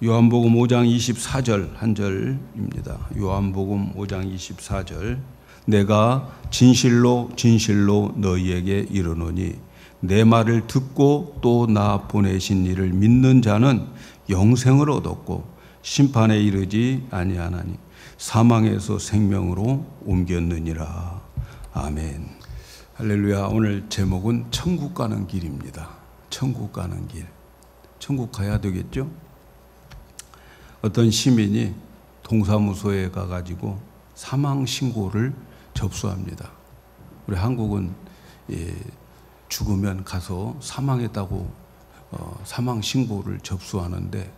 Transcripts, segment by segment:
요한복음 5장 24절 한 절입니다. 요한복음 5장 24절. 내가 진실로 진실로 너희에게 이르노니 내 말을 듣고 또 나 보내신 이를 믿는 자는 영생을 얻었고 심판에 이르지 아니하나니 사망에서 생명으로 옮겼느니라. 아멘. 할렐루야. 오늘 제목은 천국 가는 길입니다. 천국 가는 길. 천국 가야 되겠죠? 어떤 시민이 동사무소에 가가지고 사망 신고를 접수합니다. 우리 한국은 죽으면 가서 사망했다고 사망 신고를 접수하는데,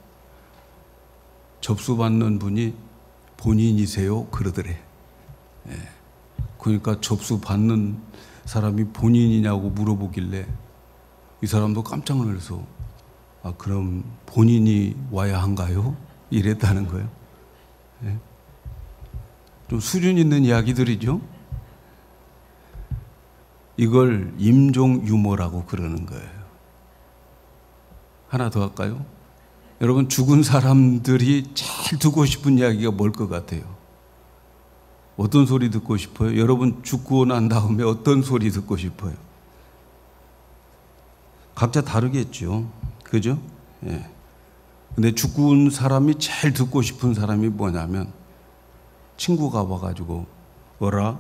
접수받는 분이 본인이세요? 그러더래. 그러니까 접수받는 사람이 본인이냐고 물어보길래 이 사람도 깜짝 놀라서 그럼 본인이 와야 한가요? 이랬다는 거예요. 좀 수준 있는 이야기들이죠. 이걸 임종 유머라고 그러는 거예요. 하나 더 할까요? 여러분, 죽은 사람들이 제일 듣고 싶은 이야기가 뭘 것 같아요? 어떤 소리 듣고 싶어요? 여러분 죽고 난 다음에 어떤 소리 듣고 싶어요? 각자 다르겠죠. 그죠? 예. 근데 죽은 사람이 제일 듣고 싶은 사람이 뭐냐면, 친구가 와가지고 어라?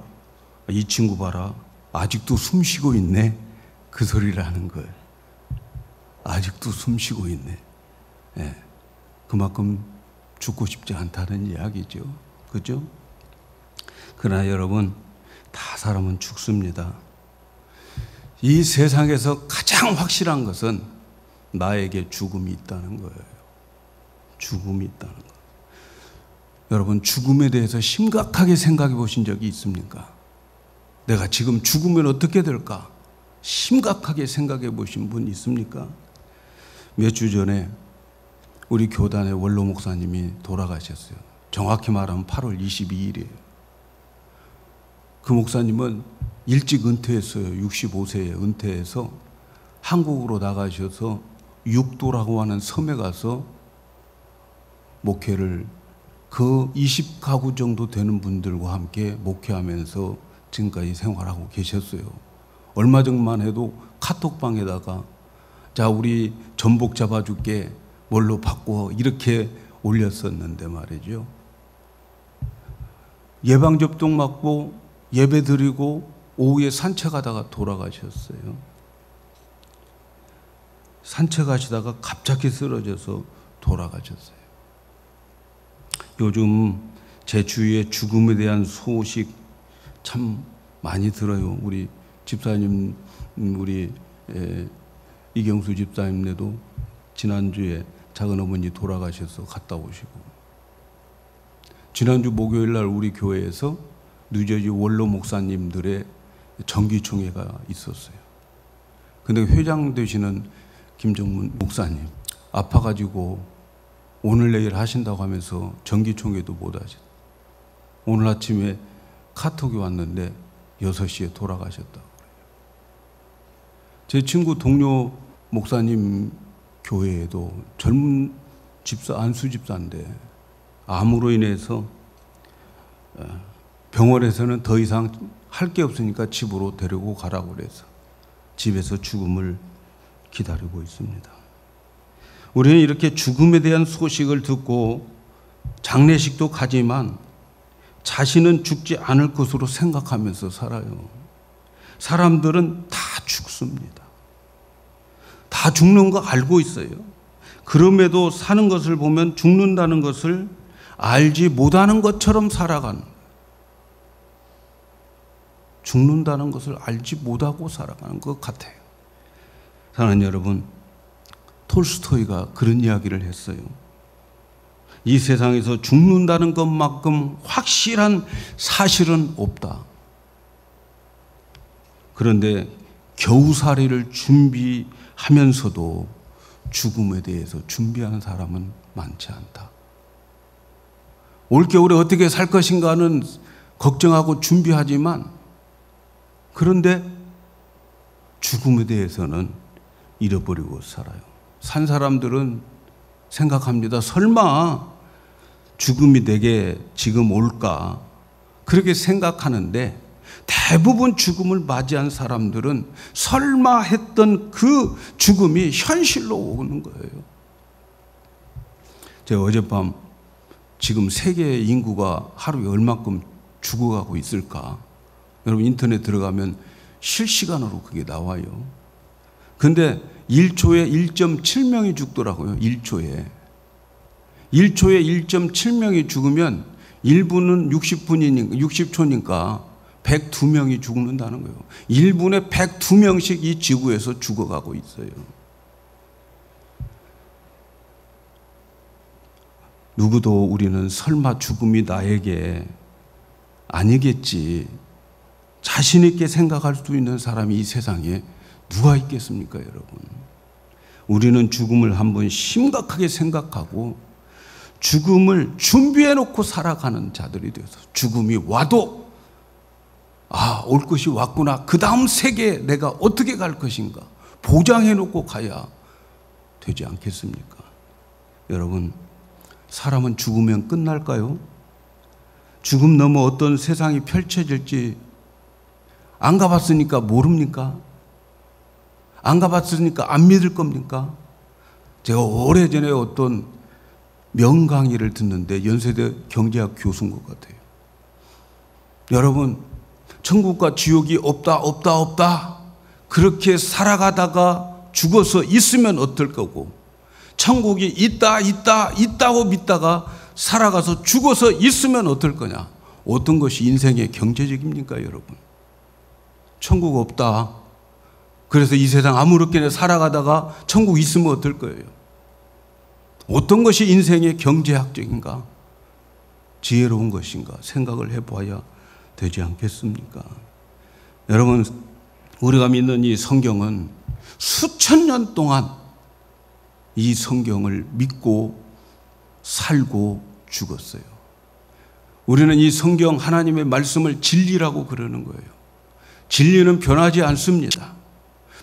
이 친구 봐라. 아직도 숨 쉬고 있네. 그 소리를 하는 거예요. 아직도 숨 쉬고 있네. 예. 그만큼 죽고 싶지 않다는 이야기죠. 그죠? 그러나 여러분, 다 사람은 죽습니다. 이 세상에서 가장 확실한 것은 나에게 죽음이 있다는 거예요. 죽음이 있다는 거. 여러분, 죽음에 대해서 심각하게 생각해 보신 적이 있습니까? 내가 지금 죽으면 어떻게 될까? 심각하게 생각해 보신 분 있습니까? 몇 주 전에 우리 교단의 원로 목사님이 돌아가셨어요. 정확히 말하면 8월 22일이에요. 그 목사님은 일찍 은퇴했어요. 65세에 은퇴해서 한국으로 나가셔서 육도라고 하는 섬에 가서 목회를, 그 20가구 정도 되는 분들과 함께 목회하면서 지금까지 생활하고 계셨어요. 얼마 전만 해도 카톡방에다가 자, 우리 전복 잡아줄게, 뭘로 바꿔, 이렇게 올렸었는데 말이죠. 예방접종 맞고 예배 드리고 오후에 산책하다가 돌아가셨어요. 산책하시다가 갑자기 쓰러져서 돌아가셨어요. 요즘 제 주위에 죽음에 대한 소식 참 많이 들어요. 우리 집사님, 우리 이경수 집사님네도 지난주에 작은어머니 돌아가셔서 갔다 오시고, 지난주 목요일 날 우리 교회에서 뉴저지 원로 목사님들의 정기총회가 있었어요. 근데 회장 되시는 김정문 목사님 아파가지고 오늘 내일 하신다고 하면서 정기총회도 못 하셨어요. 오늘 아침에 카톡이 왔는데 6시에 돌아가셨다고 그래요. 제 친구 동료 목사님 교회에도 젊은 집사, 안수 집사인데 암으로 인해서 병원에서는 더 이상 할 게 없으니까 집으로 데리고 가라고 그래서 집에서 죽음을 기다리고 있습니다. 우리는 이렇게 죽음에 대한 소식을 듣고 장례식도 가지만 자신은 죽지 않을 것으로 생각하면서 살아요. 사람들은 다 죽습니다. 다 죽는 거 알고 있어요. 그럼에도 사는 것을 보면 죽는다는 것을 알지 못하는 것처럼 살아가는 거예요. 죽는다는 것을 알지 못하고 살아가는 것 같아요. 사랑하는 여러분, 톨스토이가 그런 이야기를 했어요. 이 세상에서 죽는다는 것만큼 확실한 사실은 없다. 그런데 겨우살이를 준비하면서도 죽음에 대해서 준비하는 사람은 많지 않다. 올겨울에 어떻게 살 것인가는 걱정하고 준비하지만, 그런데 죽음에 대해서는 잃어버리고 살아요. 산 사람들은 생각합니다. 설마 죽음이 내게 지금 올까? 그렇게 생각하는데 대부분 죽음을 맞이한 사람들은 설마 했던 그 죽음이 현실로 오는 거예요. 제가 어젯밤 지금 세계 인구가 하루에 얼마큼 죽어가고 있을까? 여러분 인터넷 들어가면 실시간으로 그게 나와요. 근데 1초에 1.7명이 죽더라고요. 1초에 1.7명이 죽으면 1분은 60초니까 102명이 죽는다는 거예요. 1분에 102명씩 이 지구에서 죽어가고 있어요. 누구도 우리는 설마 죽음이 나에게 아니겠지 자신 있게 생각할 수 있는 사람이 이 세상에 누가 있겠습니까, 여러분? 우리는 죽음을 한번 심각하게 생각하고 죽음을 준비해 놓고 살아가는 자들이 되어서 죽음이 와도 올 것이 왔구나. 그 다음 세계에 내가 어떻게 갈 것인가 보장해 놓고 가야 되지 않겠습니까? 여러분, 사람은 죽으면 끝날까요? 죽음 넘어 어떤 세상이 펼쳐질지 안 가봤으니까 모릅니까? 안 가봤으니까 안 믿을 겁니까? 제가 오래전에 어떤 명강의를 듣는데 연세대 경제학 교수인 것 같아요. 여러분, 천국과 지옥이 없다 그렇게 살아가다가 죽어서 있으면 어떨 거고, 천국이 있다고 믿다가 살아가서 죽어서 있으면 어떨 거냐. 어떤 것이 인생의 경제적입니까, 여러분? 천국 없다, 그래서 이 세상 아무렇게나 살아가다가 천국 있으면 어떨 거예요? 어떤 것이 인생의 경제학적인가? 지혜로운 것인가? 생각을 해봐야 되지 않겠습니까? 여러분, 우리가 믿는 이 성경은 수천 년 동안 이 성경을 믿고 살고 죽었어요. 우리는 이 성경 하나님의 말씀을 진리라고 그러는 거예요. 진리는 변하지 않습니다.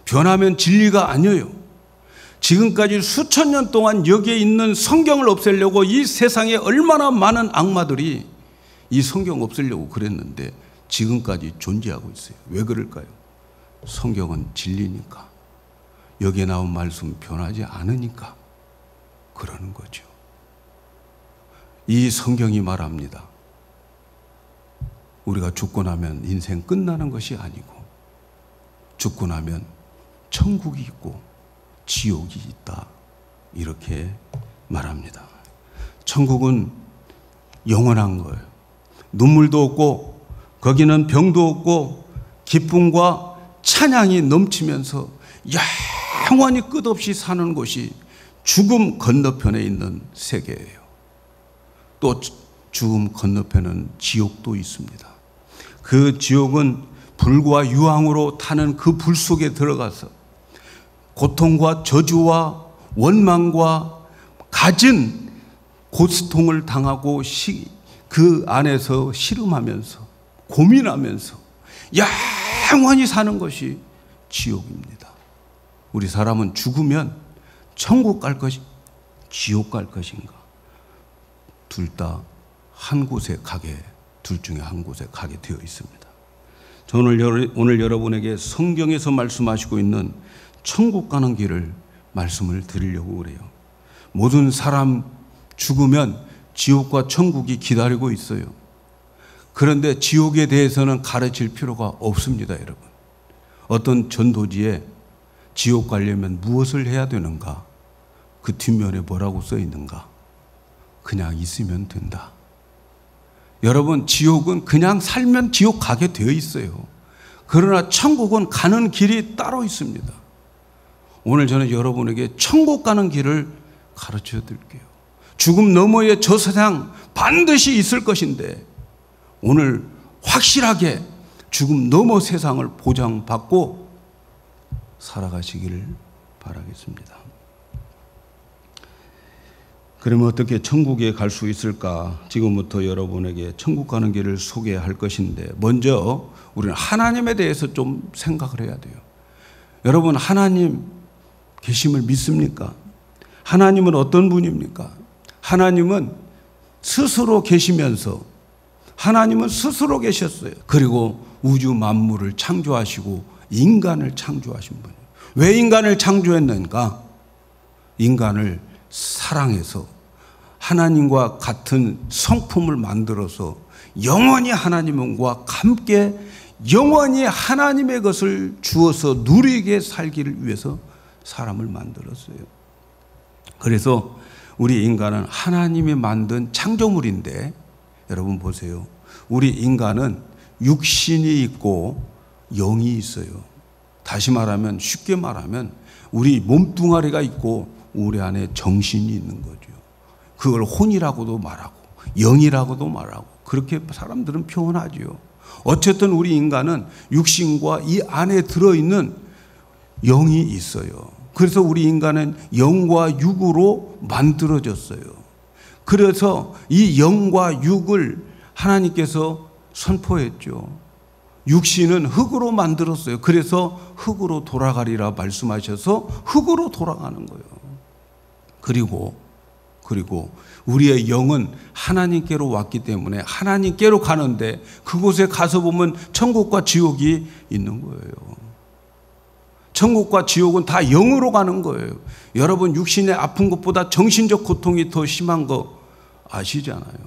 변하면 진리가 아니에요. 지금까지 수천 년 동안 여기에 있는 성경을 없애려고 이 세상에 얼마나 많은 악마들이 이 성경 없애려고 그랬는데 지금까지 존재하고 있어요. 왜 그럴까요? 성경은 진리니까. 여기에 나온 말씀 변하지 않으니까 그러는 거죠. 이 성경이 말합니다. 우리가 죽고 나면 인생 끝나는 것이 아니고 죽고 나면 천국이 있고 지옥이 있다, 이렇게 말합니다. 천국은 영원한 거예요. 눈물도 없고 거기는 병도 없고 기쁨과 찬양이 넘치면서 영원히 끝없이 사는 곳이 죽음 건너편에 있는 세계예요. 또 죽음 건너편은 지옥도 있습니다. 그 지옥은 불과 유황으로 타는 그 불 속에 들어가서 고통과 저주와 원망과 갖은 고스통을 당하고 그 안에서 씨름하면서 고민하면서 영원히 사는 것이 지옥입니다. 우리 사람은 죽으면 천국 갈 것이 지옥 갈 것인가, 둘 다 한 곳에 가게, 둘 중에 한 곳에 가게 되어 있습니다. 저는 오늘 여러분에게 성경에서 말씀하시고 있는 천국 가는 길을 말씀을 드리려고 그래요. 모든 사람 죽으면 지옥과 천국이 기다리고 있어요. 그런데 지옥에 대해서는 가르칠 필요가 없습니다, 여러분. 어떤 전도지에 지옥 가려면 무엇을 해야 되는가, 그 뒷면에 뭐라고 써 있는가, 그냥 있으면 된다. 여러분, 지옥은 그냥 살면 지옥 가게 되어 있어요. 그러나 천국은 가는 길이 따로 있습니다. 오늘 저는 여러분에게 천국 가는 길을 가르쳐 드릴게요. 죽음 너머의 저 세상 반드시 있을 것인데 오늘 확실하게 죽음 너머 세상을 보장받고 살아가시기를 바라겠습니다. 그러면 어떻게 천국에 갈 수 있을까? 지금부터 여러분에게 천국 가는 길을 소개할 것인데, 먼저 우리는 하나님에 대해서 좀 생각을 해야 돼요. 여러분, 하나님 계심을 믿습니까? 하나님은 어떤 분입니까? 하나님은 스스로 계시면서 하나님은 스스로 계셨어요. 그리고 우주 만물을 창조하시고 인간을 창조하신 분이에요. 왜 인간을 창조했는가? 인간을 사랑해서 하나님과 같은 성품을 만들어서 영원히 하나님과 함께 영원히 하나님의 것을 주어서 누리게 살기를 위해서 사람을 만들었어요. 그래서 우리 인간은 하나님이 만든 창조물인데, 여러분 보세요. 우리 인간은 육신이 있고 영이 있어요. 다시 말하면, 쉽게 말하면 우리 몸뚱아리가 있고 우리 안에 정신이 있는 거죠. 그걸 혼이라고도 말하고 영이라고도 말하고 그렇게 사람들은 표현하죠. 어쨌든 우리 인간은 육신과 이 안에 들어있는 영이 있어요. 그래서 우리 인간은 영과 육으로 만들어졌어요. 그래서 이 영과 육을 하나님께서 선포했죠. 육신은 흙으로 만들었어요. 그래서 흙으로 돌아가리라 말씀하셔서 흙으로 돌아가는 거예요. 그리고 우리의 영은 하나님께로 왔기 때문에 하나님께로 가는데, 그곳에 가서 보면 천국과 지옥이 있는 거예요. 천국과 지옥은 다 영으로 가는 거예요. 여러분, 육신의 아픈 것보다 정신적 고통이 더 심한 거 아시잖아요.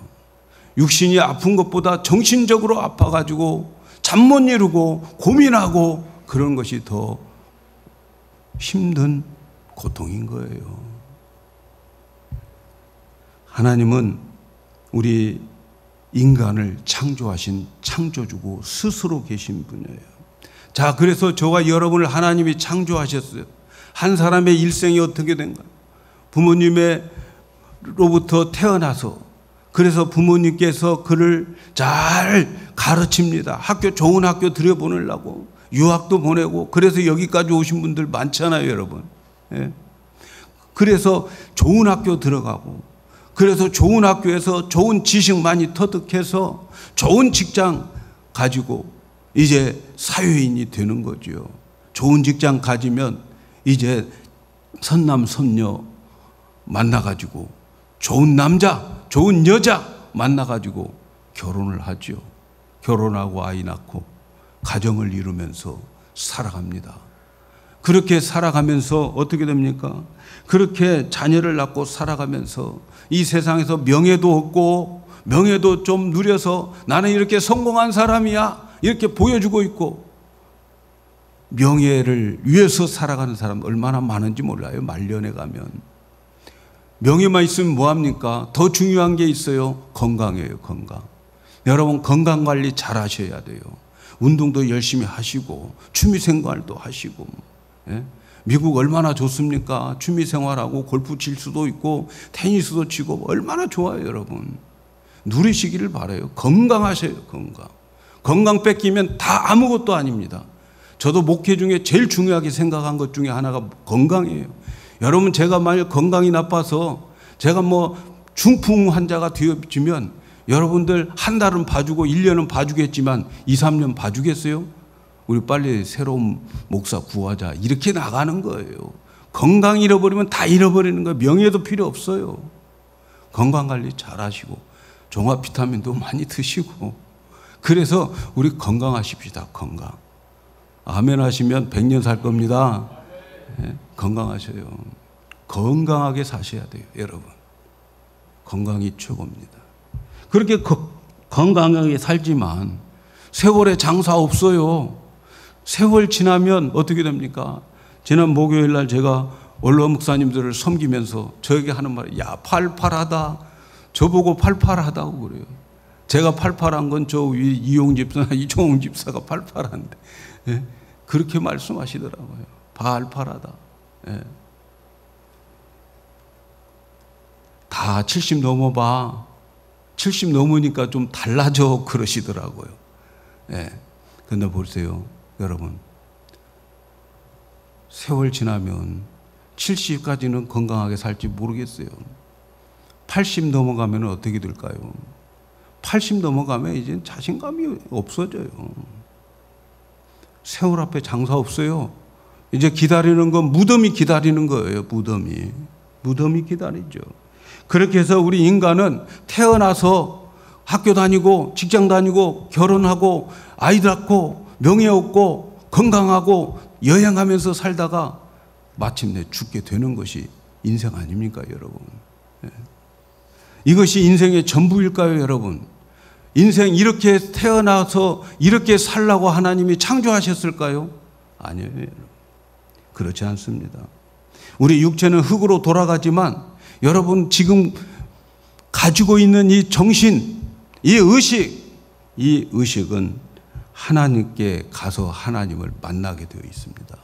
육신이 아픈 것보다 정신적으로 아파가지고 잠 못 이루고 고민하고 그런 것이 더 힘든 고통인 거예요. 하나님은 우리 인간을 창조하신 창조주고 스스로 계신 분이에요. 자, 그래서 저와 여러분을 하나님이 창조하셨어요. 한 사람의 일생이 어떻게 된가? 부모님으로부터 태어나서, 그래서 부모님께서 그를 잘 가르칩니다. 좋은 학교 들여보내려고 유학도 보내고, 그래서 여기까지 오신 분들 많잖아요, 여러분. 예. 그래서 좋은 학교 들어가고, 그래서 좋은 학교에서 좋은 지식 많이 터득해서 좋은 직장 가지고 이제 사회인이 되는 거죠. 좋은 직장 가지면 이제 선남 선녀 만나가지고 좋은 남자, 좋은 여자 만나가지고 결혼을 하죠. 결혼하고 아이 낳고 가정을 이루면서 살아갑니다. 그렇게 살아가면서 어떻게 됩니까? 그렇게 자녀를 낳고 살아가면서 이 세상에서 명예도 얻고 명예도 좀 누려서 나는 이렇게 성공한 사람이야 이렇게 보여주고 있고, 명예를 위해서 살아가는 사람 얼마나 많은지 몰라요. 말년에 가면 명예만 있으면 뭐합니까? 더 중요한 게 있어요. 건강이에요. 건강. 여러분, 건강관리 잘 하셔야 돼요. 운동도 열심히 하시고 취미생활도 하시고. 예? 미국 얼마나 좋습니까? 취미생활하고 골프 칠 수도 있고 테니스도 치고 얼마나 좋아요. 여러분, 누리시기를 바라요. 건강하셔요. 건강 뺏기면 다 아무것도 아닙니다. 저도 목회 중에 제일 중요하게 생각한 것 중에 하나가 건강이에요. 여러분, 제가 만약 건강이 나빠서 제가 중풍 환자가 되어지면 여러분들 한 달은 봐주고 1년은 봐주겠지만 2, 3년 봐주겠어요? 우리 빨리 새로운 목사 구하자 이렇게 나가는 거예요. 건강 잃어버리면 다 잃어버리는 거예요. 명예도 필요 없어요. 건강관리 잘 하시고 종합 비타민도 많이 드시고, 그래서 우리 건강하십시다. 건강. 아멘 하시면 100년 살 겁니다. 네? 건강하셔요. 건강하게 사셔야 돼요. 여러분, 건강이 최고입니다. 그렇게 건강하게 살지만 세월에 장사 없어요. 세월 지나면 어떻게 됩니까? 지난 목요일 날 제가 원로 목사님들을 섬기면서 저에게 하는 말이, 야, 팔팔하다. 저보고 팔팔하다고 그래요. 제가 팔팔한 건 저 이용 집사나 이종홍 집사가 팔팔한데, 예? 그렇게 말씀하시더라고요. 팔팔하다. 예. 다 70 넘어봐. 70 넘으니까 좀 달라져 그러시더라고요. 예. 근데 보세요, 여러분. 세월 지나면 70까지는 건강하게 살지 모르겠어요. 80 넘어가면 어떻게 될까요? 80 넘어가면 이제 자신감이 없어져요. 세월 앞에 장사 없어요. 이제 기다리는 건 무덤이 기다리는 거예요. 무덤이. 무덤이 기다리죠. 그렇게 해서 우리 인간은 태어나서 학교 다니고 직장 다니고 결혼하고 아이 낳고 명예 얻고 건강하고 여행하면서 살다가 마침내 죽게 되는 것이 인생 아닙니까, 여러분? 이것이 인생의 전부일까요, 여러분? 인생 이렇게 태어나서 이렇게 살라고 하나님이 창조하셨을까요? 아니에요, 여러분. 그렇지 않습니다. 우리 육체는 흙으로 돌아가지만 여러분 지금 가지고 있는 이 정신, 이 의식은 하나님께 가서 하나님을 만나게 되어 있습니다.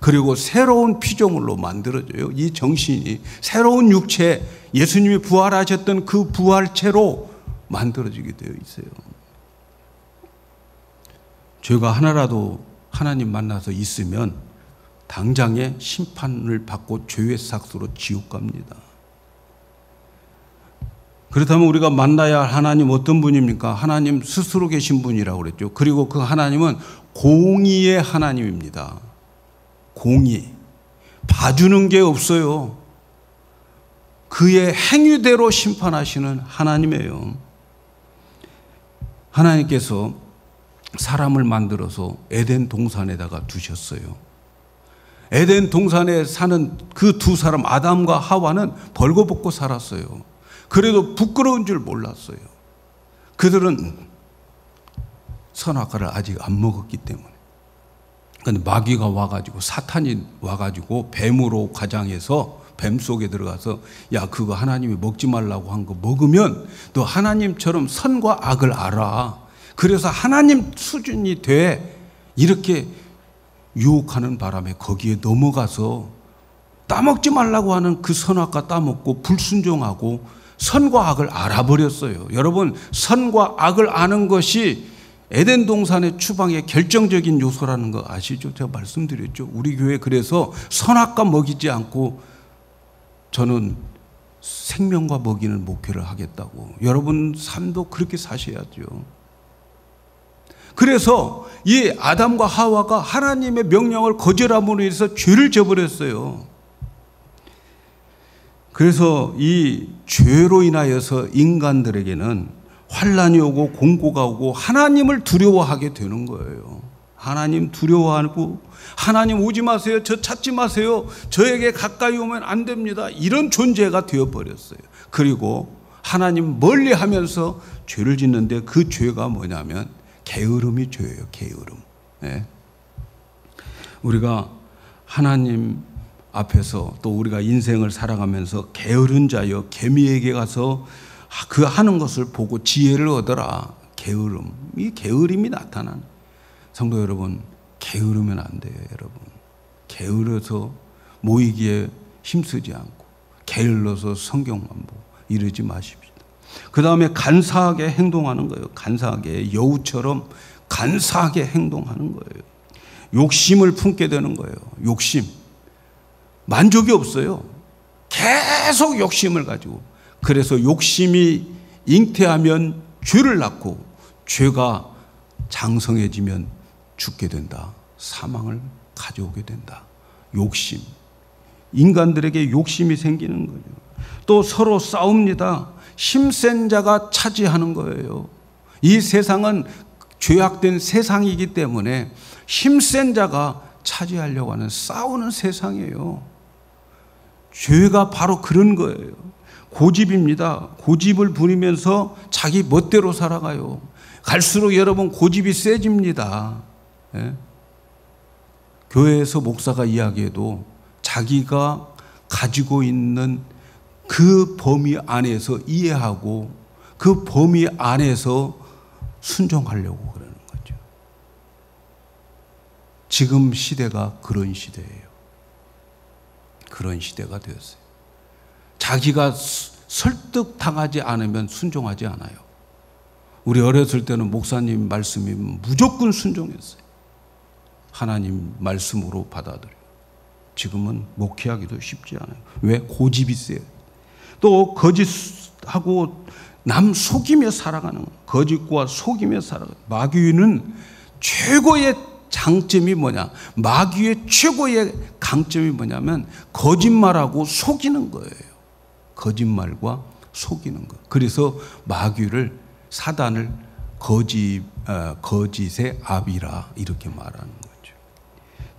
그리고 새로운 피조물로 만들어져요. 이 정신이 새로운 육체, 예수님이 부활하셨던 그 부활체로 만들어지게 되어 있어요. 죄가 하나라도 하나님 만나서 있으면 당장에 심판을 받고 죄의 삭수로 지옥 갑니다. 그렇다면 우리가 만나야 할 하나님 어떤 분입니까? 하나님 스스로 계신 분이라고 그랬죠. 그리고 그 하나님은 공의의 하나님입니다. 공의. 봐주는 게 없어요. 그의 행위대로 심판하시는 하나님이에요. 하나님께서 사람을 만들어서 에덴 동산에다가 두셨어요. 에덴 동산에 사는 그 두 사람 아담과 하와는 벌거벗고 살았어요. 그래도 부끄러운 줄 몰랐어요. 그들은 선악과를 아직 안 먹었기 때문에. 근데 마귀가 와가지고 사탄이 와가지고 뱀으로 가장해서 뱀 속에 들어가서 야 그거 하나님이 먹지 말라고 한 거 먹으면 너 하나님처럼 선과 악을 알아. 그래서 하나님 수준이 돼. 이렇게 유혹하는 바람에 거기에 넘어가서 따먹지 말라고 하는 그 선악과 따먹고 불순종하고 선과 악을 알아버렸어요. 여러분 선과 악을 아는 것이 에덴 동산의 추방의 결정적인 요소라는 거 아시죠? 제가 말씀드렸죠. 우리 교회 그래서 선악과 먹이지 않고 저는 생명과 먹이는 목회를 하겠다고. 여러분 삶도 그렇게 사셔야죠. 그래서 이 아담과 하와가 하나님의 명령을 거절함으로 인해서 죄를 져버렸어요. 그래서 이 죄로 인하여서 인간들에게는 환난이 오고 공고가 오고 하나님을 두려워하게 되는 거예요. 하나님 두려워하고 하나님 오지 마세요. 저 찾지 마세요. 저에게 가까이 오면 안 됩니다. 이런 존재가 되어버렸어요. 그리고 하나님 멀리하면서 죄를 짓는데 그 죄가 뭐냐면 게으름이 죄예요. 게으름. 네. 우리가 하나님 앞에서 또 우리가 인생을 살아가면서 게으른 자여 개미에게 가서 그 하는 것을 보고 지혜를 얻어라. 게으름. 이 게으름이 나타나는. 성도 여러분, 게으르면 안 돼요, 여러분. 게으러서 모이기에 힘쓰지 않고 게을러서 성경만 보고 이러지 마십시오. 그 다음에 간사하게 행동하는 거예요. 간사하게 여우처럼 간사하게 행동하는 거예요. 욕심을 품게 되는 거예요. 욕심. 만족이 없어요. 계속 욕심을 가지고. 그래서 욕심이 잉태하면 죄를 낳고 죄가 장성해지면 죽게 된다. 사망을 가져오게 된다. 욕심. 인간들에게 욕심이 생기는 거죠. 또 서로 싸웁니다. 힘센 자가 차지하는 거예요. 이 세상은 죄악된 세상이기 때문에 힘센 자가 차지하려고 하는 싸우는 세상이에요. 죄가 바로 그런 거예요. 고집입니다. 고집을 부리면서 자기 멋대로 살아가요. 갈수록 여러분 고집이 세집니다. 예? 교회에서 목사가 이야기해도 자기가 가지고 있는 그 범위 안에서 이해하고 그 범위 안에서 순종하려고 그러는 거죠. 지금 시대가 그런 시대예요. 그런 시대가 되었어요. 자기가 설득당하지 않으면 순종하지 않아요. 우리 어렸을 때는 목사님 말씀이 무조건 순종했어요. 하나님 말씀으로 받아들여요. 지금은 목회하기도 쉽지 않아요. 왜? 고집이 세요. 또 거짓하고 남 속이며 살아가는 거예요. 거짓과 속이며 살아가요. 마귀는 최고의 장점이 뭐냐? 마귀의 최고의 강점이 뭐냐면 거짓말하고 속이는 거예요. 거짓말과 속이는 거. 그래서 마귀를, 사단을 거짓의 아비라 이렇게 말하는 거죠.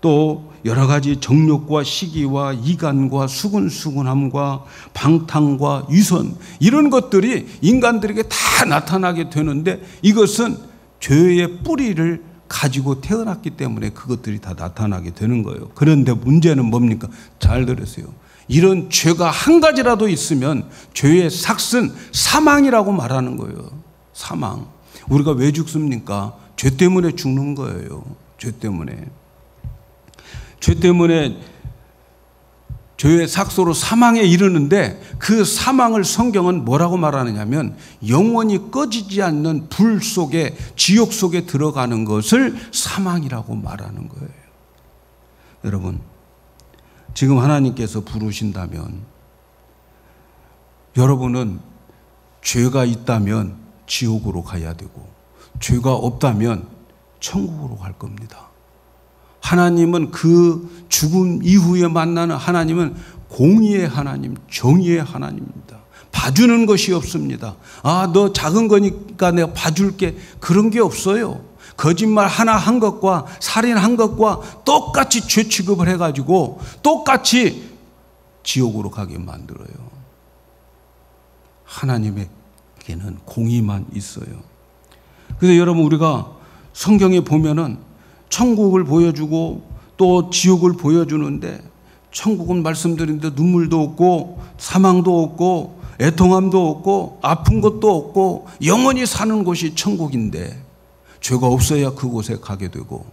또 여러 가지 정욕과 시기와 이간과 수근수근함과 방탕과 위선, 이런 것들이 인간들에게 다 나타나게 되는데, 이것은 죄의 뿌리를 가지고 태어났기 때문에 그것들이 다 나타나게 되는 거예요. 그런데 문제는 뭡니까? 잘 들으세요. 이런 죄가 한 가지라도 있으면 죄의 삭은 사망이라고 말하는 거예요. 사망. 우리가 왜 죽습니까? 죄 때문에 죽는 거예요. 죄 때문에. 죄 때문에 죄의 삭소로 사망에 이르는데, 그 사망을 성경은 뭐라고 말하느냐면 영원히 꺼지지 않는 불 속에, 지옥 속에 들어가는 것을 사망이라고 말하는 거예요. 여러분, 지금 하나님께서 부르신다면, 여러분은 죄가 있다면 지옥으로 가야 되고, 죄가 없다면 천국으로 갈 겁니다. 하나님은 그 죽음 이후에 만나는 하나님은 공의의 하나님, 정의의 하나님입니다. 봐주는 것이 없습니다. 아, 너 작은 거니까 내가 봐줄게, 그런 게 없어요. 거짓말 하나 한 것과 살인한 것과 똑같이 죄 취급을 해가지고 똑같이 지옥으로 가게 만들어요. 하나님에게는 공의만 있어요. 그래서 여러분, 우리가 성경에 보면은 천국을 보여주고 또 지옥을 보여주는데, 천국은 말씀드린 대로 눈물도 없고 사망도 없고 애통함도 없고 아픈 것도 없고 영원히 사는 곳이 천국인데, 죄가 없어야 그곳에 가게 되고,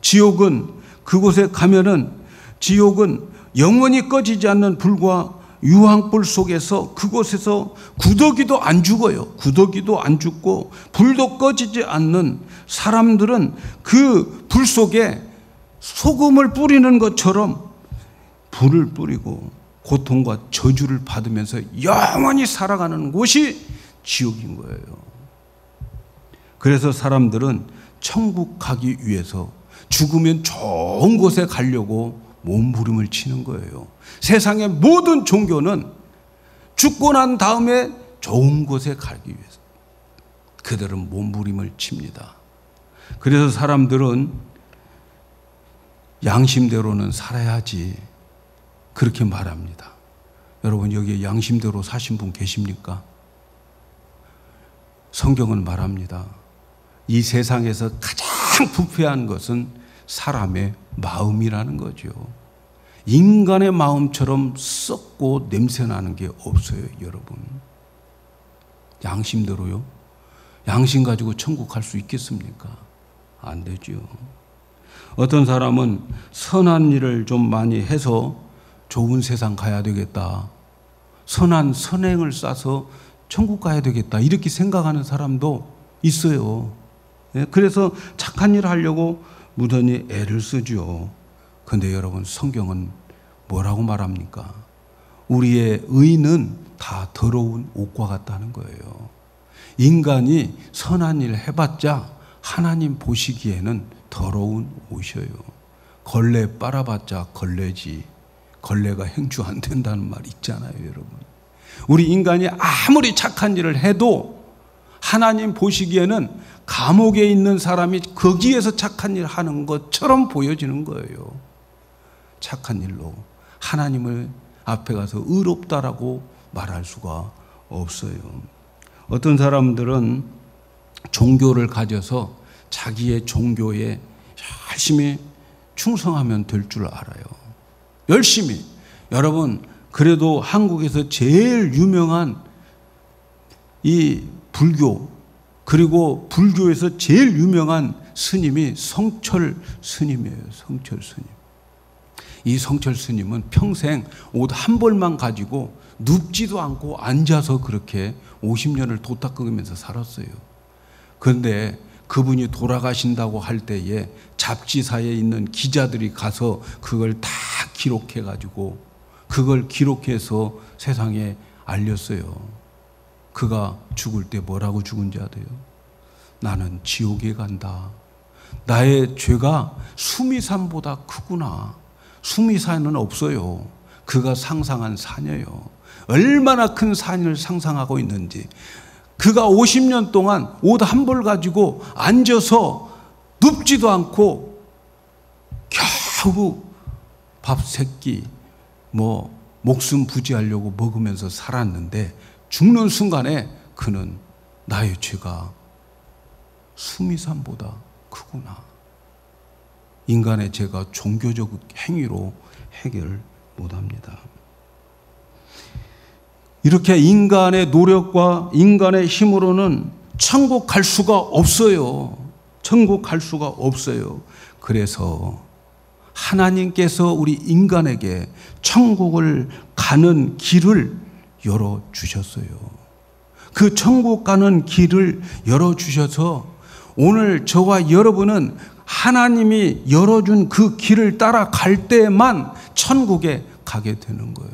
지옥은 그곳에 가면은, 지옥은 영원히 꺼지지 않는 불과 유황불 속에서, 그곳에서 구더기도 안 죽어요. 구더기도 안 죽고 불도 꺼지지 않는, 사람들은 그 불 속에 소금을 뿌리는 것처럼 불을 뿌리고 고통과 저주를 받으면서 영원히 살아가는 곳이 지옥인 거예요. 그래서 사람들은 천국 가기 위해서 죽으면 좋은 곳에 가려고 몸부림을 치는 거예요. 세상의 모든 종교는 죽고 난 다음에 좋은 곳에 가기 위해서 그들은 몸부림을 칩니다. 그래서 사람들은 양심대로는 살아야지, 그렇게 말합니다. 여러분, 여기에 양심대로 사신 분 계십니까? 성경은 말합니다. 이 세상에서 가장 부패한 것은 사람의 마음이라는 거죠. 인간의 마음처럼 썩고 냄새나는 게 없어요, 여러분. 양심대로요? 양심 가지고 천국 갈 수 있겠습니까? 안 되죠. 어떤 사람은 선한 일을 좀 많이 해서 좋은 세상 가야 되겠다, 선한 선행을 쌓아서 천국 가야 되겠다, 이렇게 생각하는 사람도 있어요. 그래서 착한 일을 하려고 무던히 애를 쓰죠. 그런데 여러분, 성경은 뭐라고 말합니까? 우리의 의는 다 더러운 옷과 같다는 거예요. 인간이 선한 일을 해봤자 하나님 보시기에는 더러운 옷이에요. 걸레 빨아봤자 걸레지, 걸레가 행주 안 된다는 말 있잖아요, 여러분. 우리 인간이 아무리 착한 일을 해도 하나님 보시기에는 감옥에 있는 사람이 거기에서 착한 일을 하는 것처럼 보여지는 거예요. 착한 일로 하나님을 앞에 가서 의롭다라고 말할 수가 없어요. 어떤 사람들은 종교를 가져서 자기의 종교에 열심히 충성하면 될 줄 알아요. 열심히. 여러분, 그래도 한국에서 제일 유명한 이 불교, 그리고 불교에서 제일 유명한 스님이 성철 스님이에요. 성철 스님. 이 성철 스님은 평생 옷 한 벌만 가지고 눕지도 않고 앉아서 그렇게 50년을 도닦으면서 살았어요. 그런데 그분이 돌아가신다고 할 때에 잡지사에 있는 기자들이 가서 그걸 다 기록해가지고 그걸 기록해서 세상에 알렸어요. 그가 죽을 때 뭐라고 죽은지 아세요? 나는 지옥에 간다. 나의 죄가 수미산보다 크구나. 수미산은 없어요. 그가 상상한 산이에요. 얼마나 큰 산을 상상하고 있는지. 그가 50년 동안 옷 한 벌 가지고 앉아서 눕지도 않고 겨우 밥 3끼 목숨 부지하려고 먹으면서 살았는데 죽는 순간에 그는 나의 죄가 수미산보다 크구나. 인간의 죄가 종교적 행위로 해결 못합니다. 이렇게 인간의 노력과 인간의 힘으로는 천국 갈 수가 없어요. 천국 갈 수가 없어요. 그래서 하나님께서 우리 인간에게 천국을 가는 길을 열어주셨어요. 그 천국 가는 길을 열어주셔서 오늘 저와 여러분은 하나님이 열어준 그 길을 따라갈 때만 천국에 가게 되는 거예요.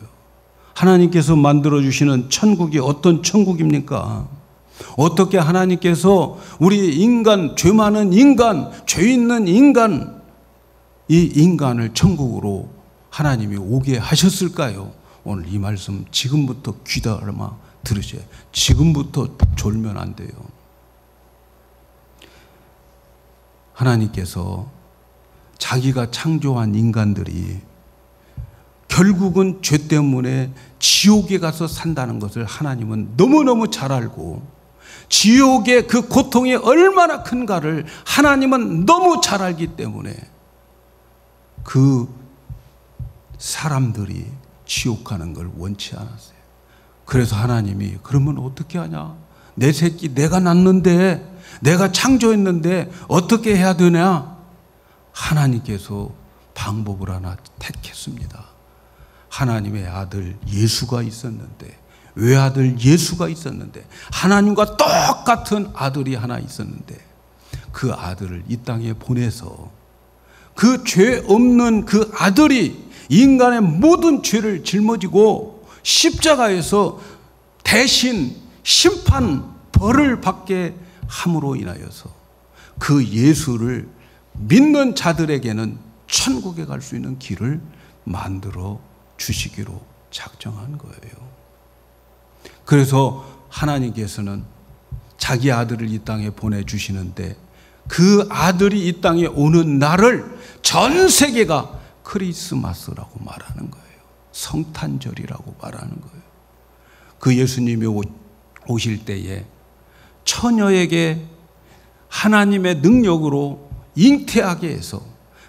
하나님께서 만들어주시는 천국이 어떤 천국입니까? 어떻게 하나님께서 우리 인간, 죄 많은 인간, 죄 있는 인간, 이 인간을 천국으로 하나님이 오게 하셨을까요? 오늘 이 말씀 지금부터 귀담아 들으셔야, 지금부터 졸면 안 돼요. 하나님께서 자기가 창조한 인간들이 결국은 죄 때문에 지옥에 가서 산다는 것을 하나님은 너무너무 잘 알고, 지옥의 그 고통이 얼마나 큰가를 하나님은 너무 잘 알기 때문에 그 사람들이 지옥 가는 걸 원치 않았어요. 그래서 하나님이 그러면 어떻게 하냐? 내 새끼 내가 낳는데, 내가 창조했는데 어떻게 해야 되냐? 하나님께서 방법을 하나 택했습니다. 하나님의 아들 예수가 있었는데, 외아들 예수가 있었는데, 하나님과 똑같은 아들이 하나 있었는데, 그 아들을 이 땅에 보내서 그 죄 없는 그 아들이 인간의 모든 죄를 짊어지고 십자가에서 대신 심판 벌을 받게 함으로 인하여서 그 예수를 믿는 자들에게는 천국에 갈 수 있는 길을 만들어 주시기로 작정한 거예요. 그래서 하나님께서는 자기 아들을 이 땅에 보내주시는데, 그 아들이 이 땅에 오는 날을 전 세계가 크리스마스라고 말하는 거예요. 성탄절이라고 말하는 거예요. 그 예수님이 오실 때에 처녀에게 하나님의 능력으로 잉태하게 해서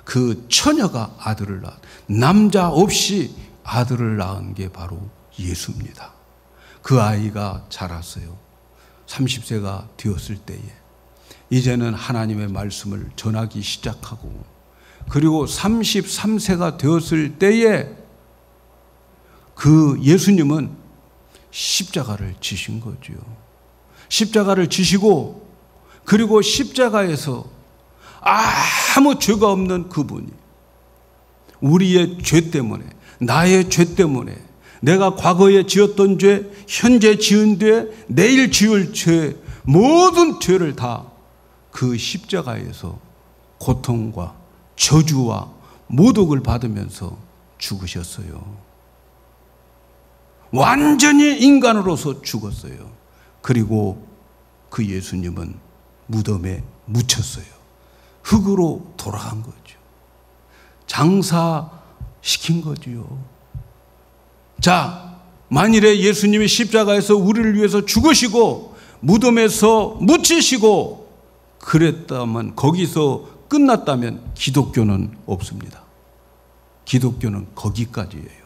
그 처녀가 아들을 낳은, 남자 없이 아들을 낳은 게 바로 예수입니다. 그 아이가 자랐어요. 30세가 되었을 때에 이제는 하나님의 말씀을 전하기 시작하고, 그리고 33세가 되었을 때에 그 예수님은 십자가를 지신 거죠. 십자가를 지시고, 그리고 십자가에서 아무 죄가 없는 그분이 우리의 죄 때문에, 나의 죄 때문에, 내가 과거에 지었던 죄, 현재 지은 죄, 내일 지을 죄, 모든 죄를 다 그 십자가에서 고통과 저주와 모독을 받으면서 죽으셨어요. 완전히 인간으로서 죽었어요. 그리고 그 예수님은 무덤에 묻혔어요. 흙으로 돌아간 거죠. 장사시킨 거지요. 자, 만일에 예수님이 십자가에서 우리를 위해서 죽으시고 무덤에서 묻히시고 그랬다면, 거기서 끝났다면 기독교는 없습니다. 기독교는 거기까지예요.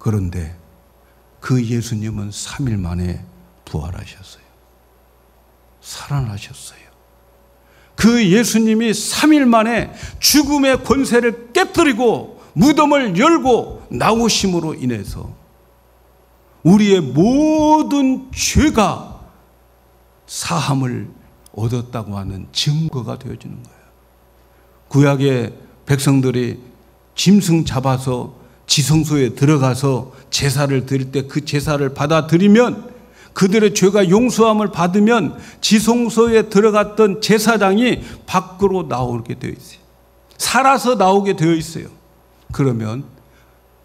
그런데 그 예수님은 3일 만에 부활하셨어요. 살아나셨어요. 그 예수님이 3일 만에 죽음의 권세를 깨뜨리고 무덤을 열고 나오심으로 인해서 우리의 모든 죄가 사함을 얻었다고 하는 증거가 되어지는 거예요. 구약의 백성들이 짐승 잡아서 지성소에 들어가서 제사를 드릴 때 그 제사를 받아들이면 그들의 죄가 용서함을 받으면 지성소에 들어갔던 제사장이 밖으로 나오게 되어 있어요. 살아서 나오게 되어 있어요. 그러면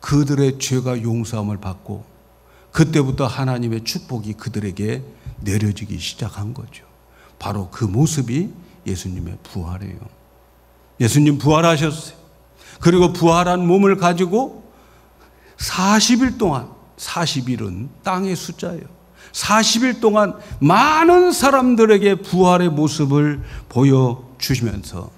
그들의 죄가 용서함을 받고 그때부터 하나님의 축복이 그들에게 내려지기 시작한 거죠. 바로 그 모습이 예수님의 부활이에요. 예수님 부활하셨어요. 그리고 부활한 몸을 가지고 40일 동안, 40일은 땅의 숫자예요. 40일 동안 많은 사람들에게 부활의 모습을 보여주시면서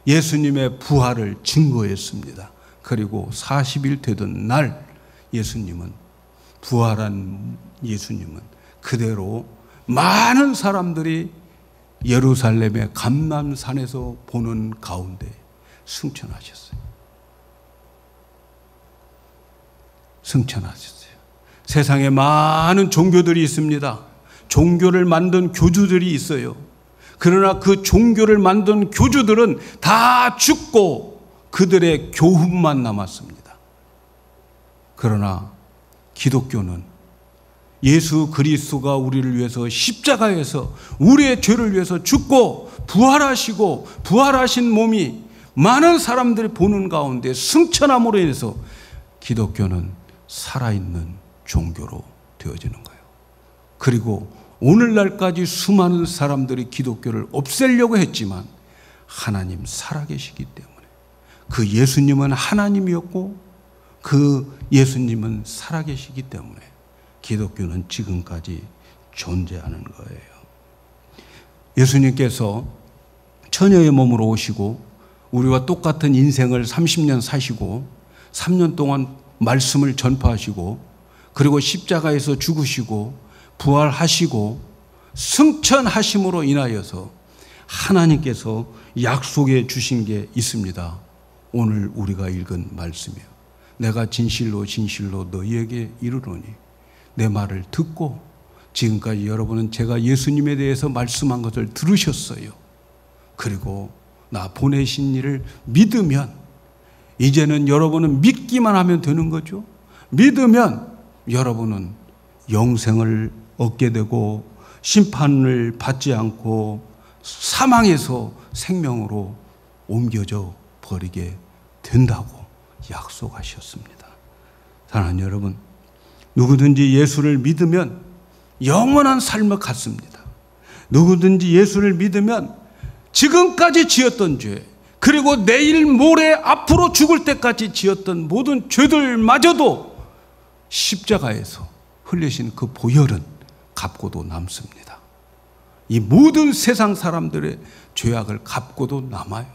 예수님의 부활을 증거했습니다. 그리고 40일 되던 날 부활한 예수님은 그대로 많은 사람들이 예루살렘의 감람산에서 보는 가운데 승천하셨어요. 세상에 많은 종교들이 있습니다. 종교를 만든 교주들이 있어요. 그러나 그 종교를 만든 교주들은 다 죽고 그들의 교훈만 남았습니다. 그러나 기독교는 예수 그리스도가 우리를 위해서 십자가에서 우리의 죄를 위해서 죽고 부활하시고 부활하신 몸이 많은 사람들이 보는 가운데 승천함으로 인해서 기독교는 살아있는 종교로 되어지는 거예요. 그리고 오늘날까지 수많은 사람들이 기독교를 없애려고 했지만 하나님 살아계시기 때문에 그 예수님은 하나님이었고 그 예수님은 살아계시기 때문에 기독교는 지금까지 존재하는 거예요. 예수님께서 처녀의 몸으로 오시고 우리와 똑같은 인생을 30년 사시고 3년 동안 말씀을 전파하시고 그리고 십자가에서 죽으시고 부활하시고 승천하심으로 인하여서 하나님께서 약속해 주신 게 있습니다. 오늘 우리가 읽은 말씀이에요. 내가 진실로 진실로 너희에게 이르노니 내 말을 듣고 지금까지 여러분은 제가 예수님에 대해서 말씀한 것을 들으셨어요. 그리고 나 보내신 이를 믿으면 이제는 여러분은 믿기만 하면 되는 거죠. 믿으면 여러분은 영생을 얻게 되고 심판을 받지 않고 사망에서 생명으로 옮겨져 버리게 된다고 약속하셨습니다. 사랑하는 여러분, 누구든지 예수를 믿으면 영원한 삶을 갖습니다. 누구든지 예수를 믿으면 지금까지 지었던 죄, 그리고 내일 모레 앞으로 죽을 때까지 지었던 모든 죄들마저도 십자가에서 흘리신 그 보혈은 갚고도 남습니다. 이 모든 세상 사람들의 죄악을 갚고도 남아요.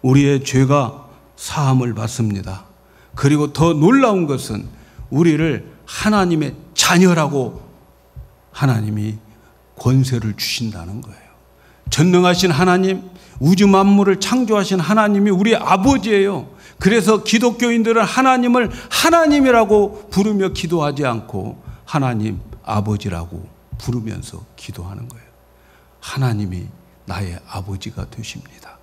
우리의 죄가 사함을 받습니다. 그리고 더 놀라운 것은 우리를 하나님의 자녀라고 하나님이 권세를 주신다는 거예요. 전능하신 하나님, 우주 만물을 창조하신 하나님이 우리의 아버지예요. 그래서 기독교인들은 하나님을 하나님이라고 부르며 기도하지 않고 하나님 아버지라고 부르면서 기도하는 거예요. 하나님이 나의 아버지가 되십니다.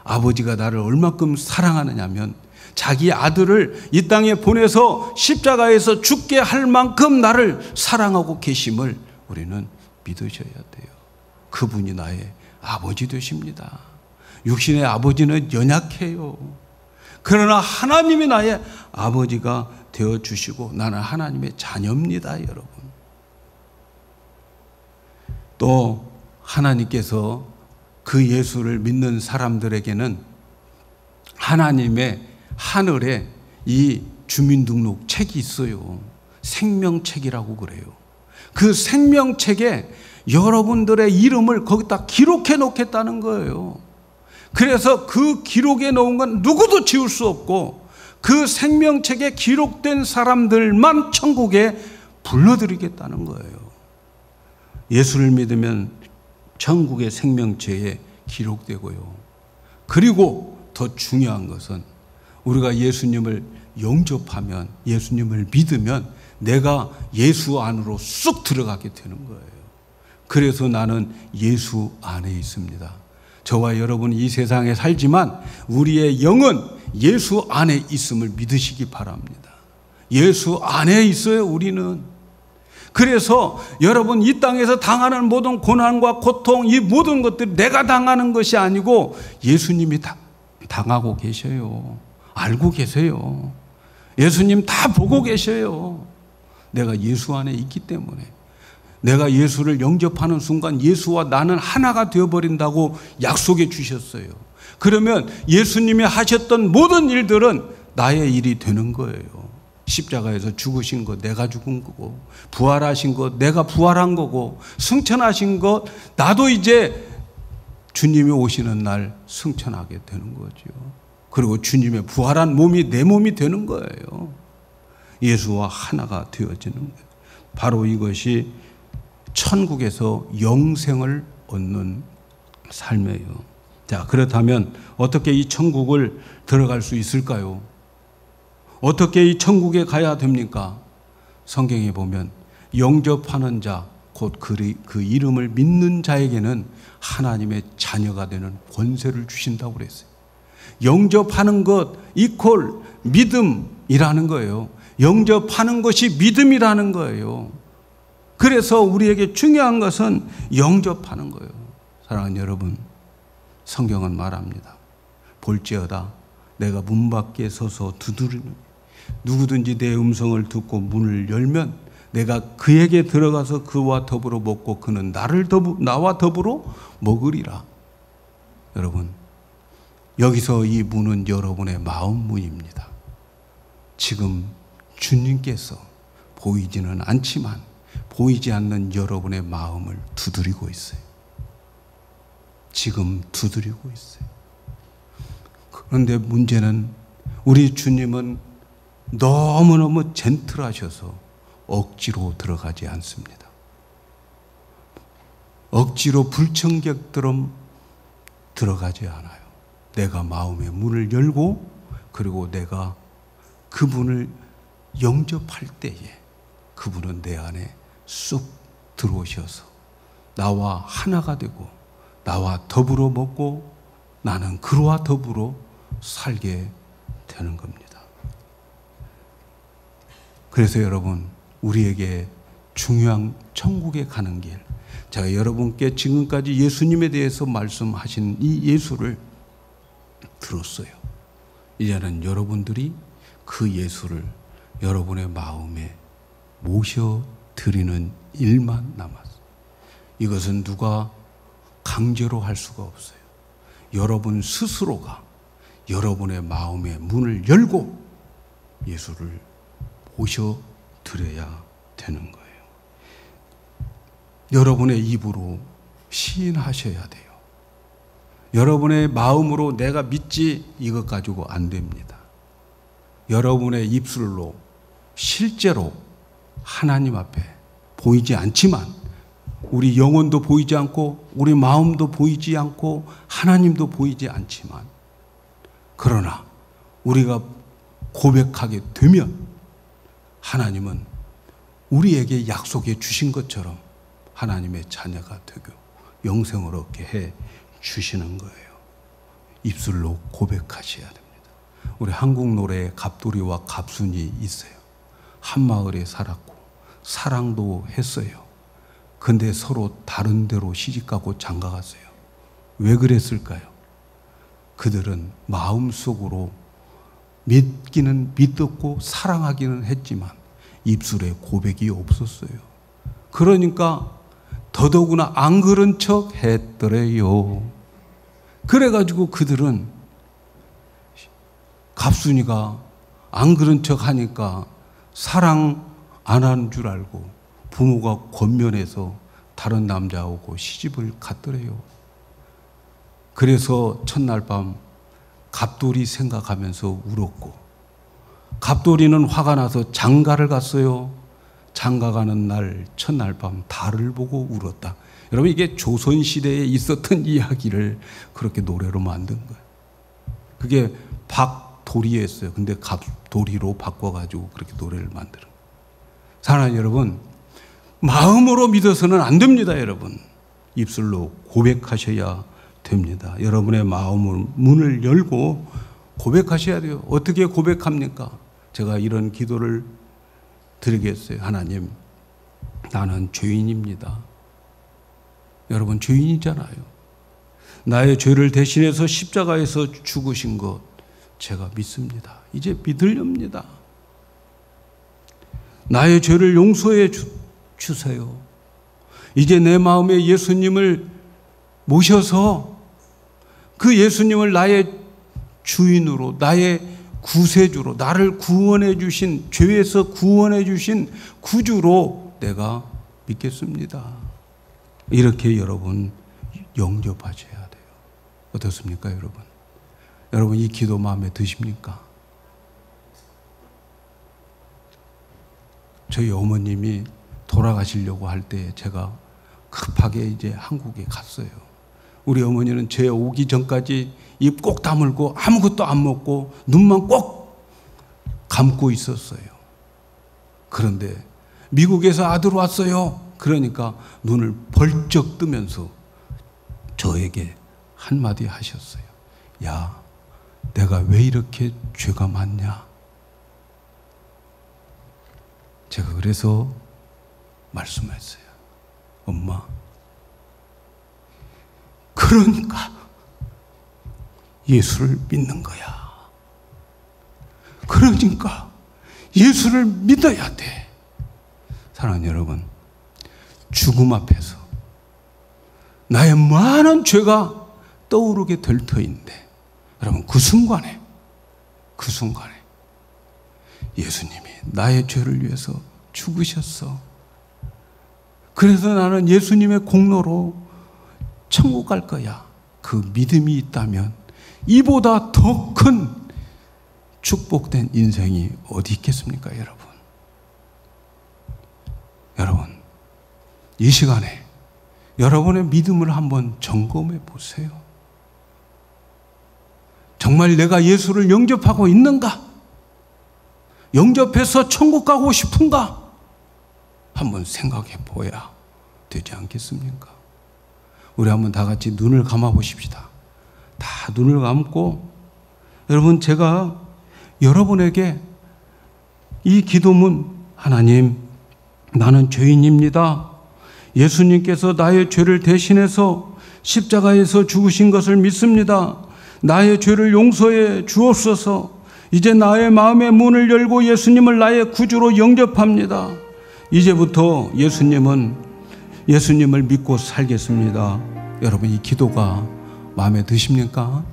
아버지가 나를 얼마큼 사랑하느냐면 자기 아들을 이 땅에 보내서 십자가에서 죽게 할 만큼 나를 사랑하고 계심을 우리는 믿으셔야 돼요. 그분이 나의 아버지 되십니다. 육신의 아버지는 연약해요. 그러나 하나님이 나의 아버지가 되어주시고 나는 하나님의 자녀입니다, 여러분. 또 하나님께서 그 예수를 믿는 사람들에게는 하나님의 하늘에 이 주민등록 책이 있어요. 생명책이라고 그래요. 그 생명책에 여러분들의 이름을 거기다 기록해 놓겠다는 거예요. 그래서 그 기록에 놓은 건 누구도 지울 수 없고 그 생명책에 기록된 사람들만 천국에 불러들이겠다는 거예요. 예수를 믿으면 천국의 생명책에 기록되고요. 그리고 더 중요한 것은 우리가 예수님을 영접하면, 예수님을 믿으면 내가 예수 안으로 쑥 들어가게 되는 거예요. 그래서 나는 예수 안에 있습니다. 저와 여러분이 이 세상에 살지만 우리의 영은 예수 안에 있음을 믿으시기 바랍니다. 예수 안에 있어요, 우리는. 그래서 여러분 이 땅에서 당하는 모든 고난과 고통, 이 모든 것들이 내가 당하는 것이 아니고 예수님이 당하고 계셔요. 알고 계세요. 예수님 다 보고 계셔요. 내가 예수 안에 있기 때문에. 내가 예수를 영접하는 순간 예수와 나는 하나가 되어버린다고 약속해 주셨어요. 그러면 예수님이 하셨던 모든 일들은 나의 일이 되는 거예요. 십자가에서 죽으신 것 내가 죽은 거고, 부활하신 것 내가 부활한 거고, 승천하신 것 나도 이제 주님이 오시는 날 승천하게 되는 거죠. 그리고 주님의 부활한 몸이 내 몸이 되는 거예요. 예수와 하나가 되어지는 거예요. 바로 이것이 천국에서 영생을 얻는 삶이에요. 자, 그렇다면 어떻게 이 천국을 들어갈 수 있을까요? 어떻게 이 천국에 가야 됩니까? 성경에 보면 영접하는 자, 곧 그 이름을 믿는 자에게는 하나님의 자녀가 되는 권세를 주신다고 그랬어요. 영접하는 것 이퀄 믿음이라는 거예요. 영접하는 것이 믿음이라는 거예요. 그래서 우리에게 중요한 것은 영접하는 거예요. 사랑하는 여러분, 성경은 말합니다. 볼지어다 내가 문 밖에 서서 두드리는 누구든지 내 음성을 듣고 문을 열면 내가 그에게 들어가서 그와 더불어 먹고 그는 나와 더불어 먹으리라. 여러분, 여기서 이 문은 여러분의 마음 문입니다. 지금 주님께서 보이지는 않지만 보이지 않는 여러분의 마음을 두드리고 있어요. 지금 두드리고 있어요. 그런데 문제는 우리 주님은 너무너무 젠틀하셔서 억지로 들어가지 않습니다. 억지로 불청객처럼 들어가지 않아요. 내가 마음의 문을 열고 그리고 내가 그분을 영접할 때에 그분은 내 안에 쑥 들어오셔서 나와 하나가 되고 나와 더불어 먹고 나는 그와 더불어 살게 되는 겁니다. 그래서 여러분, 우리에게 중요한 천국에 가는 길, 제가 여러분께 지금까지 예수님에 대해서 말씀하신 이 예수를 들었어요. 이제는 여러분들이 그 예수를 여러분의 마음에 모셔드리는 일만 남았어요. 이것은 누가 강제로 할 수가 없어요. 여러분 스스로가 여러분의 마음의 문을 열고 예수를 모셔드려야 되는 거예요. 여러분의 입으로 시인하셔야 돼요. 여러분의 마음으로 내가 믿지 이것 가지고 안 됩니다. 여러분의 입술로 실제로 하나님 앞에 보이지 않지만 우리 영혼도 보이지 않고 우리 마음도 보이지 않고 하나님도 보이지 않지만 그러나 우리가 고백하게 되면 하나님은 우리에게 약속해 주신 것처럼 하나님의 자녀가 되고 영생을 얻게 해 주시는 거예요. 입술로 고백하셔야 됩니다. 우리 한국 노래에 갑돌이와 갑순이 있어요. 한 마을에 살았고 사랑도 했어요. 근데 서로 다른 데로 시집가고 장가갔어요. 왜 그랬을까요? 그들은 마음속으로 믿기는 믿었고 사랑하기는 했지만 입술에 고백이 없었어요. 그러니까 더더구나 안 그런 척 했더래요. 그래가지고 그들은 갑순이가 안 그런 척 하니까 사랑 안 하는 줄 알고 부모가 권면해서 다른 남자하고 시집을 갔더래요. 그래서 첫날 밤 갑돌이 생각하면서 울었고 갑돌이는 화가 나서 장가를 갔어요. 장가 가는 날 첫날 밤 달을 보고 울었다. 여러분, 이게 조선시대에 있었던 이야기를 그렇게 노래로 만든 거예요. 그게 박도리였어요. 근데 갑도리로 바꿔가지고 그렇게 노래를 만드는 거예요. 사랑하는 여러분, 마음으로 믿어서는 안 됩니다. 여러분, 입술로 고백하셔야 됩니다. 여러분의 마음을 문을 열고 고백하셔야 돼요. 어떻게 고백합니까? 제가 이런 기도를 드리겠어요. 하나님, 나는 죄인입니다. 여러분, 죄인이잖아요. 나의 죄를 대신해서 십자가에서 죽으신 것 제가 믿습니다. 이제 믿으렵니다. 나의 죄를 용서해 주세요. 이제 내 마음에 예수님을 모셔서 그 예수님을 나의 주인으로, 나의 구세주로, 나를 구원해 주신, 죄에서 구원해 주신 구주로 내가 믿겠습니다. 이렇게 여러분 영접하셔야 돼요. 어떻습니까, 여러분? 여러분, 이 기도 마음에 드십니까? 저희 어머님이 돌아가시려고 할 때 제가 급하게 이제 한국에 갔어요. 우리 어머니는 제 오기 전까지 입 꼭 다물고 아무것도 안 먹고 눈만 꼭 감고 있었어요. 그런데 미국에서 아들 왔어요. 그러니까 눈을 벌쩍 뜨면서 저에게 한마디 하셨어요. 야, 내가 왜 이렇게 죄가 많냐? 제가 그래서 말씀했어요. 엄마, 그러니까 예수를 믿는 거야. 그러니까 예수를 믿어야 돼. 사랑하는 여러분, 죽음 앞에서 나의 많은 죄가 떠오르게 될 터인데, 여러분, 그 순간에 예수님이 나의 죄를 위해서 죽으셨어. 그래서 나는 예수님의 공로로 천국 갈 거야. 그 믿음이 있다면 이보다 더 큰 축복된 인생이 어디 있겠습니까, 여러분? 여러분, 이 시간에 여러분의 믿음을 한번 점검해 보세요. 정말 내가 예수를 영접하고 있는가? 영접해서 천국 가고 싶은가? 한번 생각해 보아야 되지 않겠습니까? 우리 한번 다 같이 눈을 감아 보십시다. 다 눈을 감고, 여러분, 제가 여러분에게 이 기도문, 하나님, 나는 죄인입니다. 예수님께서 나의 죄를 대신해서 십자가에서 죽으신 것을 믿습니다. 나의 죄를 용서해 주옵소서. 이제 나의 마음의 문을 열고 예수님을 나의 구주로 영접합니다. 이제부터 예수님을 믿고 살겠습니다. 여러분, 이 기도가 마음에 드십니까?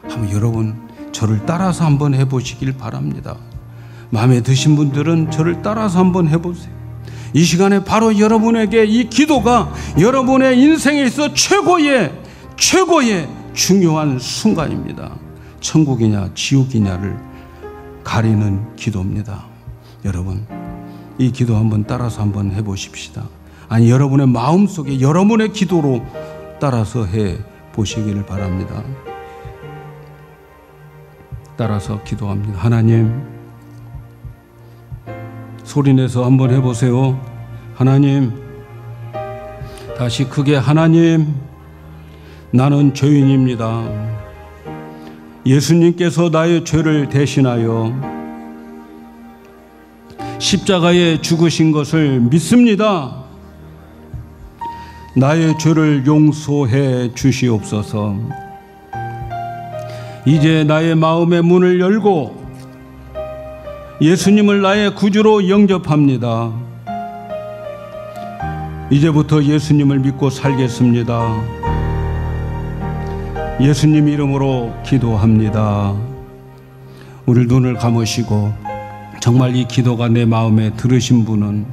한번 여러분 저를 따라서 한번 해보시길 바랍니다. 마음에 드신 분들은 저를 따라서 한번 해보세요. 이 시간에 바로 여러분에게 이 기도가 여러분의 인생에 있어 최고의 중요한 순간입니다. 천국이냐 지옥이냐를 가리는 기도입니다. 여러분, 이 기도 한번 따라서 한번 해보십시다. 아니, 여러분의 마음속에 여러분의 기도로 따라서 해보시기를 바랍니다. 따라서 기도합니다. 하나님, 소리내서 한번 해보세요. 하나님, 다시 크게, 하나님, 나는 죄인입니다. 예수님께서 나의 죄를 대신하여 십자가에 죽으신 것을 믿습니다. 나의 죄를 용서해 주시옵소서. 이제 나의 마음의 문을 열고 예수님을 나의 구주로 영접합니다. 이제부터 예수님을 믿고 살겠습니다. 예수님 이름으로 기도합니다. 우리 눈을 감으시고 정말 이 기도가 내 마음에 들으신 분은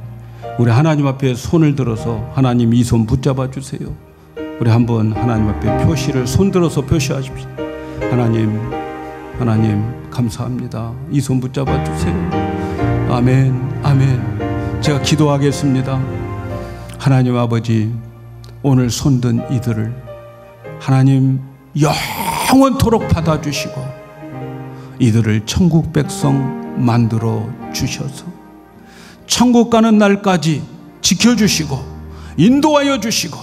우리 하나님 앞에 손을 들어서, 하나님 이 손 붙잡아 주세요. 우리 한번 하나님 앞에 표시를 손 들어서 표시하십시오. 하나님 감사합니다. 이 손 붙잡아 주세요. 아멘, 아멘. 제가 기도하겠습니다. 하나님 아버지, 오늘 손든 이들을 하나님 영원토록 받아주시고 이들을 천국 백성 만들어 주셔서 천국 가는 날까지 지켜주시고 인도하여 주시고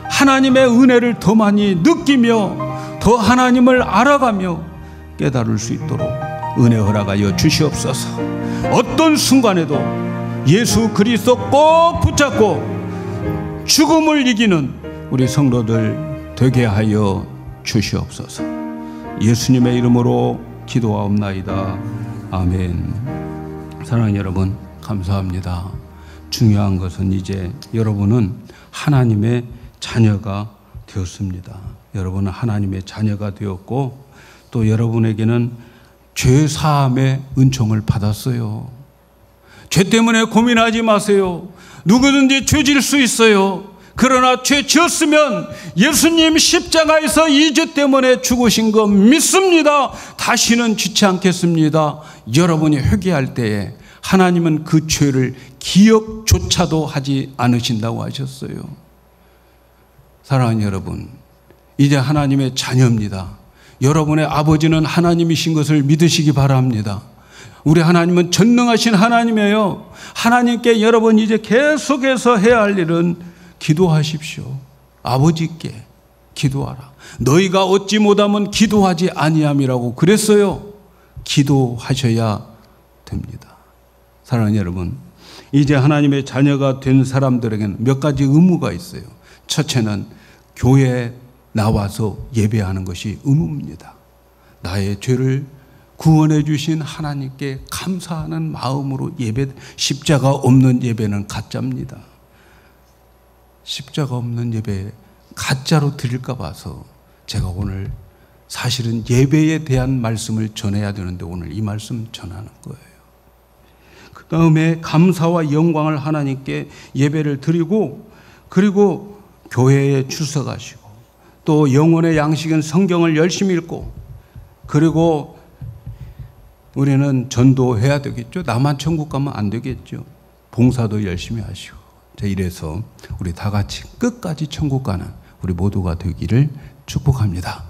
하나님의 은혜를 더 많이 느끼며 더 하나님을 알아가며 깨달을 수 있도록 은혜 허락하여 주시옵소서. 어떤 순간에도 예수 그리스도 꼭 붙잡고 죽음을 이기는 우리 성도들 되게 하여 주시옵소서. 예수님의 이름으로 기도하옵나이다. 아멘. 사랑하는 여러분, 감사합니다. 중요한 것은 이제 여러분은 하나님의 자녀가 되었습니다. 여러분은 하나님의 자녀가 되었고 또 여러분에게는 죄 사함의 은총을 받았어요. 죄 때문에 고민하지 마세요. 누구든지 죄 질 수 있어요. 그러나 죄 지었으면 예수님 십자가에서 이 죄 때문에 죽으신 거 믿습니다. 다시는 짓지 않겠습니다. 여러분이 회개할 때에 하나님은 그 죄를 기억조차도 하지 않으신다고 하셨어요. 사랑하는 여러분, 이제 하나님의 자녀입니다. 여러분의 아버지는 하나님이신 것을 믿으시기 바랍니다. 우리 하나님은 전능하신 하나님이에요. 하나님께 여러분 이제 계속해서 해야 할 일은 기도하십시오. 아버지께 기도하라. 너희가 얻지 못하면 기도하지 아니함이라고 그랬어요. 기도하셔야 됩니다. 사랑하는 여러분, 이제 하나님의 자녀가 된 사람들에게는 몇 가지 의무가 있어요. 첫째는 교회에 나와서 예배하는 것이 의무입니다. 나의 죄를 구원해 주신 하나님께 감사하는 마음으로 예배, 십자가 없는 예배는 가짜입니다. 십자가 없는 예배 가짜로 드릴까 봐서 제가 오늘 사실은 예배에 대한 말씀을 전해야 되는데 오늘 이 말씀 전하는 거예요. 그 다음에 감사와 영광을 하나님께 예배를 드리고 그리고 교회에 출석하시고 또 영혼의 양식은 성경을 열심히 읽고 그리고 우리는 전도해야 되겠죠. 나만 천국 가면 안 되겠죠. 봉사도 열심히 하시고. 이래서 우리 다 같이 끝까지 천국 가는 우리 모두가 되기를 축복합니다.